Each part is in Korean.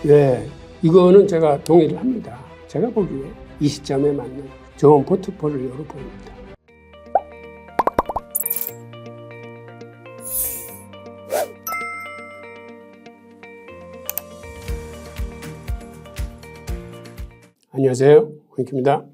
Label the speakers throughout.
Speaker 1: 예, 이거는 제가 동의를 합니다. 제가 보기에 이 시점에 맞는 좋은 포트폴리오로 보입니다. 안녕하세요, 홍익입니다.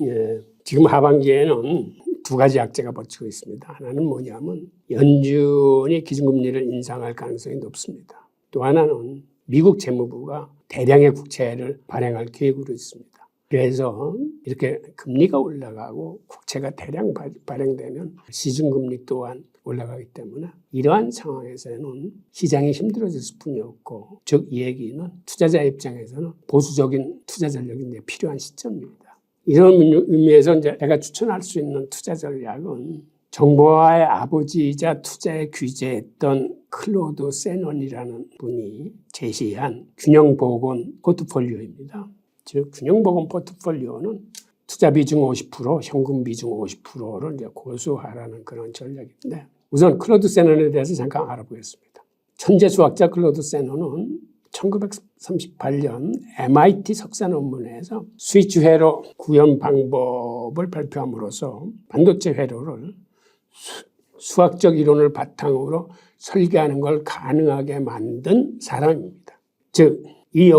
Speaker 1: 예, 지금 하반기에는 두 가지 악재가 뻗치고 있습니다. 하나는 뭐냐면 연준이 기준금리를 인상할 가능성이 높습니다. 또 하나는 미국 재무부가 대량의 국채를 발행할 계획으로 있습니다. 그래서 이렇게 금리가 올라가고 국채가 대량 발행되면 시중금리 또한 올라가기 때문에 이러한 상황에서는 시장이 힘들어질 뿐이 없고, 즉 이 얘기는 투자자 입장에서는 보수적인 투자 전략이 필요한 시점입니다. 이런 의미에서 이제 내가 추천할 수 있는 투자 전략은 정보화의 아버지이자 투자에 귀재했던 클로드 세논이라는 분이 제시한 균형보건 포트폴리오입니다. 즉 균형보건 포트폴리오는 투자 비중 50%, 현금 비중 50%를 이제 고수하라는 그런 전략인데, 우선 클로드 세논에 대해서 잠깐 알아보겠습니다. 천재 수학자 클로드 세논은 1938년 MIT 석사 논문에서 스위치 회로 구현 방법을 발표함으로써 반도체 회로를 수학적 이론을 바탕으로 설계하는 걸 가능하게 만든 사람입니다. 즉, 이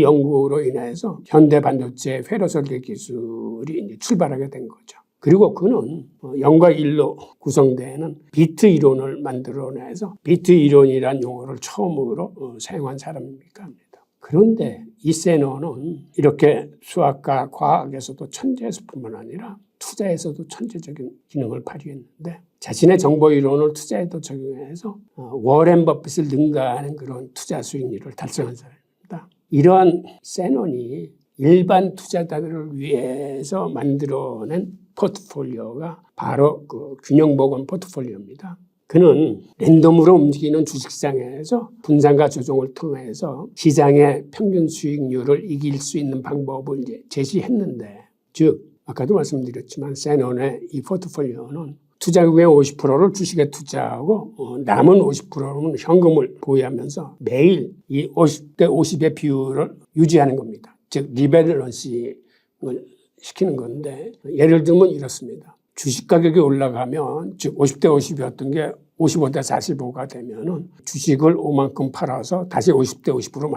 Speaker 1: 연구로 인해서 현대 반도체 회로 설계 기술이 이제 출발하게 된 거죠. 그리고 그는 0과 1로 구성되는 비트 이론을 만들어내서 비트 이론이란 용어를 처음으로 사용한 사람입니까 합니다. 그런데 이 세논은 이렇게 수학과 과학에서도 천재에서 뿐만 아니라 투자에서도 천재적인 기능을 발휘했는데, 자신의 정보 이론을 투자에도 적용해서 워렌 버핏을 능가하는 그런 투자 수익률을 달성한 사람입니다. 이러한 세논이 일반 투자자들을 위해서 만들어낸 포트폴리오가 바로 그 균형보건 포트폴리오입니다. 그는 랜덤으로 움직이는 주식시장에서 분산과 조정을 통해서 시장의 평균 수익률을 이길 수 있는 방법을 이제 제시했는데, 즉 아까도 말씀드렸지만 세논의 이 포트폴리오는 투자금의 50%를 주식에 투자하고 남은 50%는 현금을 보유하면서 매일 이 50대 50의 비율을 유지하는 겁니다. 즉 리밸런싱을 시키는 건데, 예를 들면 이렇습니다. 주식 가격이 올라가면, 즉 50대 50이었던 게 55대 45가 되면은 주식을 5만큼 팔아서 다시 50대 50으로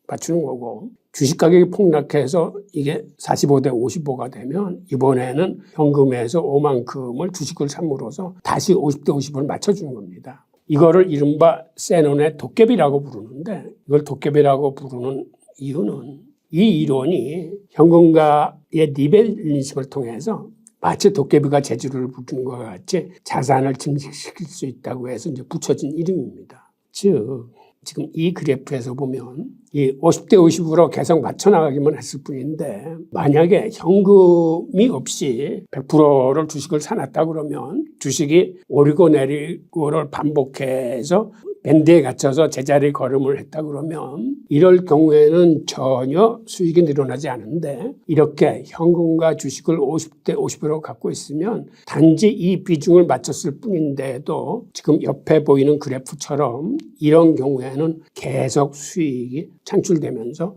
Speaker 1: 맞추는 거고, 주식 가격이 폭락해서 이게 45대 55가 되면 이번에는 현금에서 5만큼을 주식을 삼으로써 다시 50대 50을 맞춰주는 겁니다. 이거를 이른바 세논의 도깨비라고 부르는데, 이걸 도깨비라고 부르는 이유는 이 이론이 현금가의 리밸런싱을 통해서 마치 도깨비가 재주를 부리는 것과 같이 자산을 증식시킬 수 있다고 해서 이제 붙여진 이름입니다. 즉 지금 이 그래프에서 보면 이 50대 50으로 계속 맞춰나가기만 했을 뿐인데, 만약에 현금이 없이 100%를 주식을 사놨다 그러면 주식이 오르고 내리고를 반복해서 밴드에 갇혀서 제자리 걸음을 했다 그러면 이럴 경우에는 전혀 수익이 늘어나지 않은데, 이렇게 현금과 주식을 50대 50으로 갖고 있으면 단지 이 비중을 맞췄을 뿐인데도 지금 옆에 보이는 그래프처럼 이런 경우에는 계속 수익이 창출되면서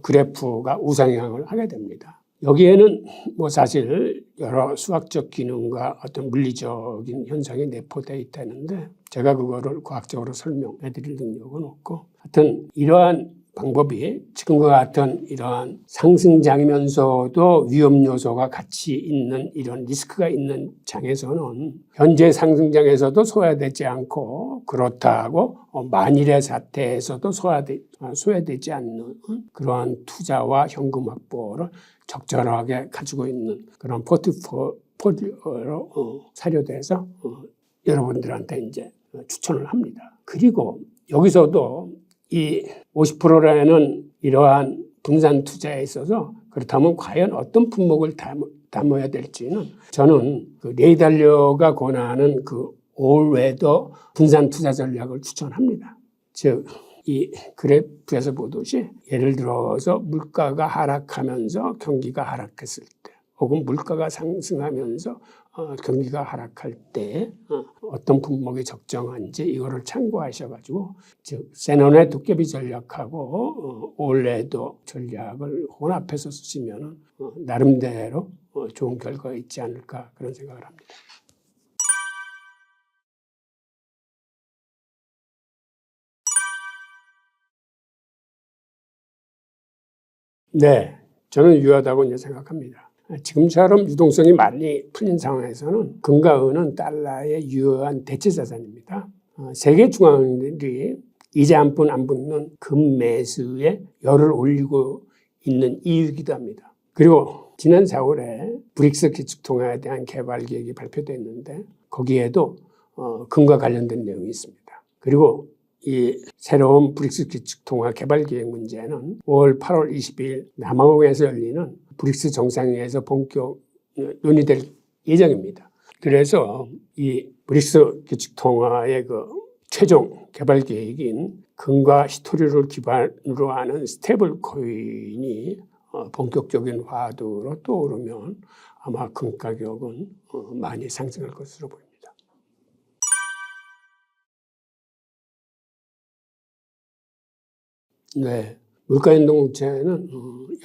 Speaker 1: 그래프가 우상향을 하게 됩니다. 여기에는 뭐 사실 여러 수학적 기능과 어떤 물리적인 현상이 내포되어 있다는데, 제가 그거를 과학적으로 설명해 드릴 능력은 없고, 하여튼 이러한 방법이 지금과 같은 이러한 상승장이면서도 위험 요소가 같이 있는 이런 리스크가 있는 장에서는 현재 상승장에서도 소화되지 않고, 그렇다고 만일의 사태에서도 소화되지 않는 그러한 투자와 현금 확보를 적절하게 가지고 있는 그런 포트폴리오로 사료돼서 여러분들한테 이제 추천을 합니다. 그리고 여기서도 이 50%라는 이러한 분산 투자에 있어서 그렇다면 과연 어떤 품목을 담아야 될지는 저는 그 레이 달리오가 권하는 그 올웨더 분산 투자 전략을 추천합니다. 즉 이 그래프에서 보듯이 예를 들어서 물가가 하락하면서 경기가 하락했을 때, 혹은 물가가 상승하면서 경기가 하락할 때 어떤 품목이 적정한지 이거를 참고하셔가지고 즉 세논의 도깨비 전략하고 올레도 전략을 혼합해서 쓰시면 나름대로 좋은 결과가 있지 않을까 그런 생각을 합니다. 네, 저는 유효하다고 이제 생각합니다. 지금처럼 유동성이 많이 풀린 상황에서는 금과 은은 달러의 유효한 대체 자산입니다. 세계 중앙은행들이 이자 한 푼 안 붙는 금 매수에 열을 올리고 있는 이유이기도 합니다. 그리고 지난 4월에 브릭스 기축통화에 대한 개발 계획이 발표됐는데 거기에도 금과 관련된 내용이 있습니다. 그리고 이 새로운 브릭스 기축통화 개발 계획 문제는 5월 8월 20일 남아공에서 열리는 브릭스 정상회의에서 본격 논의될 예정입니다. 그래서 이 브릭스 기축통화의 그 최종 개발 계획인 금과 히토리를 기반으로 하는 스테이블 코인이 본격적인 화두로 떠오르면 아마 금 가격은 많이 상승할 것으로 보입니다. 네, 물가연동국채는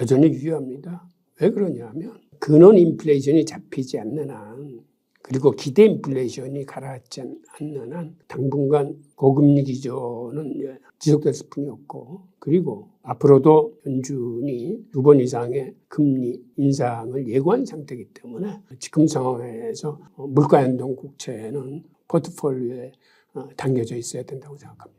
Speaker 1: 여전히 유효합니다. 왜 그러냐면 근원 인플레이션이 잡히지 않는 한 그리고 기대 인플레이션이 가라앉지 않는 한 당분간 고금리 기조는 지속될 뿐이 없고 그리고 앞으로도 연준이 2번 이상의 금리 인상을 예고한 상태이기 때문에 지금 상황에서 물가연동국채는 포트폴리오에 담겨져 있어야 된다고 생각합니다.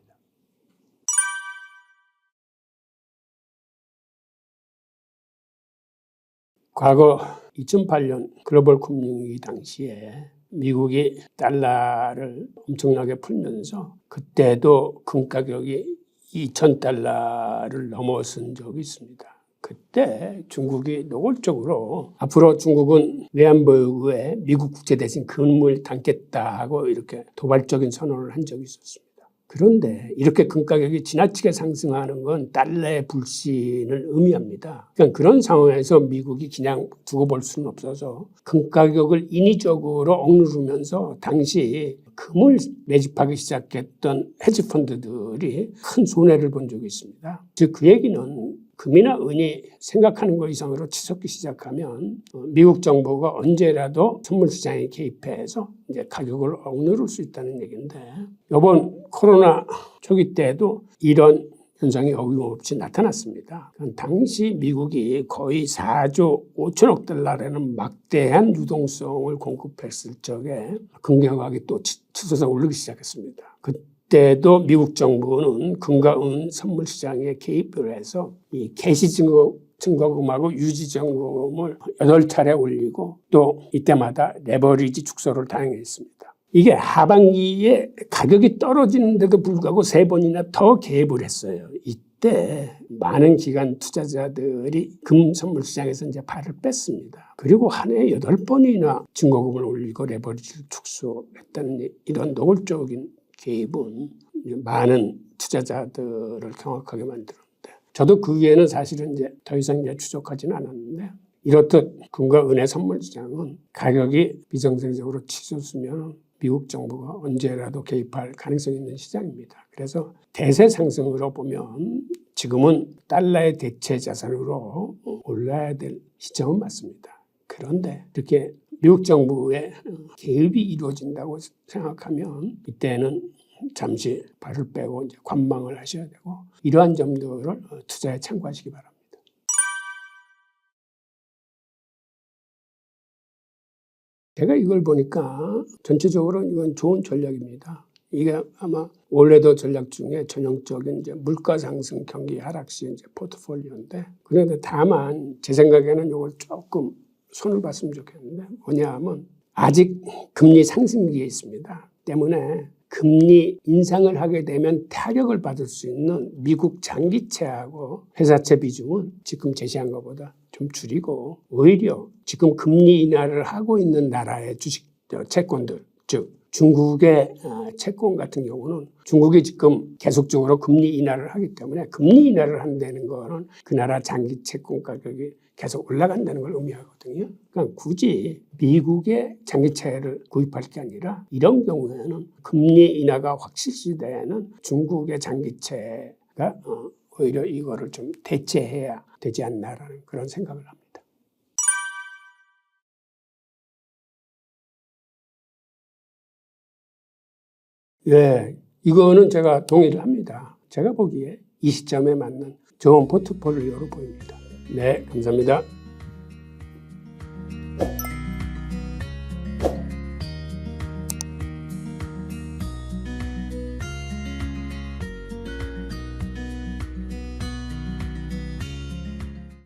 Speaker 1: 과거 2008년 글로벌 금융위기 당시에 미국이 달러를 엄청나게 풀면서 그때도 금 가격이 2,000달러를 넘어선 적이 있습니다. 그때 중국이 노골적으로 앞으로 중국은 외환보유고에 미국 국채 대신 금을 담겠다 하고 이렇게 도발적인 선언을 한 적이 있었습니다. 그런데 이렇게 금 가격이 지나치게 상승하는 건 달러의 불신을 의미합니다. 그러니까 그런 상황에서 미국이 그냥 두고 볼 수는 없어서 금 가격을 인위적으로 억누르면서 당시 금을 매집하기 시작했던 헤지펀드들이 큰 손해를 본 적이 있습니다. 즉 그 얘기는 금이나 은이 생각하는 것 이상으로 치솟기 시작하면 미국 정부가 언제라도 선물 시장에 개입해서 이제 가격을 억누를 수 있다는 얘기인데 이번 코로나 초기 때도 이런 현상이 어김없이 나타났습니다. 당시 미국이 거의 4조 5천억 달러라는 막대한 유동성을 공급했을 적에 금 가격이 또 치솟아 오르기 시작했습니다. 그때도 미국 정부는 금과 은 선물 시장에 개입을 해서 이 개시 증거금하고 유지 증거금을 8차례 올리고 또 이때마다 레버리지 축소를 다행했습니다. 이게 하반기에 가격이 떨어지는데도 불구하고 3번이나 더 개입을 했어요. 이때 많은 기관 투자자들이 금 선물 시장에서 이제 발을 뺐습니다. 그리고 한 해에 8번이나 증거금을 올리고 레버리지를 축소했다는 이런 노골적인 개입은 많은 투자자들을 경악하게 만들었는데 저도 그 위에는 사실은 이제 더 이상 이제 추적하지는 않았는데 이렇듯 금과 은의 선물 시장은 가격이 비정상적으로 치솟으면 미국 정부가 언제라도 개입할 가능성이 있는 시장입니다. 그래서 대세 상승으로 보면 지금은 달러의 대체 자산으로 올라야 될 시점은 맞습니다. 그런데 이렇게 미국 정부의 개입이 이루어진다고 생각하면 이때는 잠시 발을 빼고 이제 관망을 하셔야 되고 이러한 점들을 투자에 참고하시기 바랍니다. 제가 이걸 보니까 전체적으로 이건 좋은 전략입니다. 이게 아마 올해도 전략 중에 전형적인 이제 물가 상승 경기 하락 시 이제 포트폴리오인데 그런데 다만 제 생각에는 이걸 조금 손을 봤으면 좋겠는데 뭐냐하면 아직 금리 상승기에 있습니다. 때문에 금리 인상을 하게 되면 타격을 받을 수 있는 미국 장기채하고 회사채 비중은 지금 제시한 것보다 좀 줄이고 오히려 지금 금리 인하를 하고 있는 나라의 주식 채권들 즉 중국의 채권 같은 경우는 중국이 지금 계속적으로 금리 인하를 하기 때문에 금리 인하를 한다는 거는 그 나라 장기 채권 가격이 계속 올라간다는 걸 의미하거든요. 그러니까 굳이 미국의 장기채를 구입할 게 아니라 이런 경우에는 금리 인하가 확실시되는 중국의 장기채가 오히려 이거를 좀 대체해야 되지 않나라는 그런 생각을 합니다. 예, 이거는 제가 동의를 합니다. 제가 보기에 이 시점에 맞는 좋은 포트폴리오로 보입니다. 네, 감사합니다.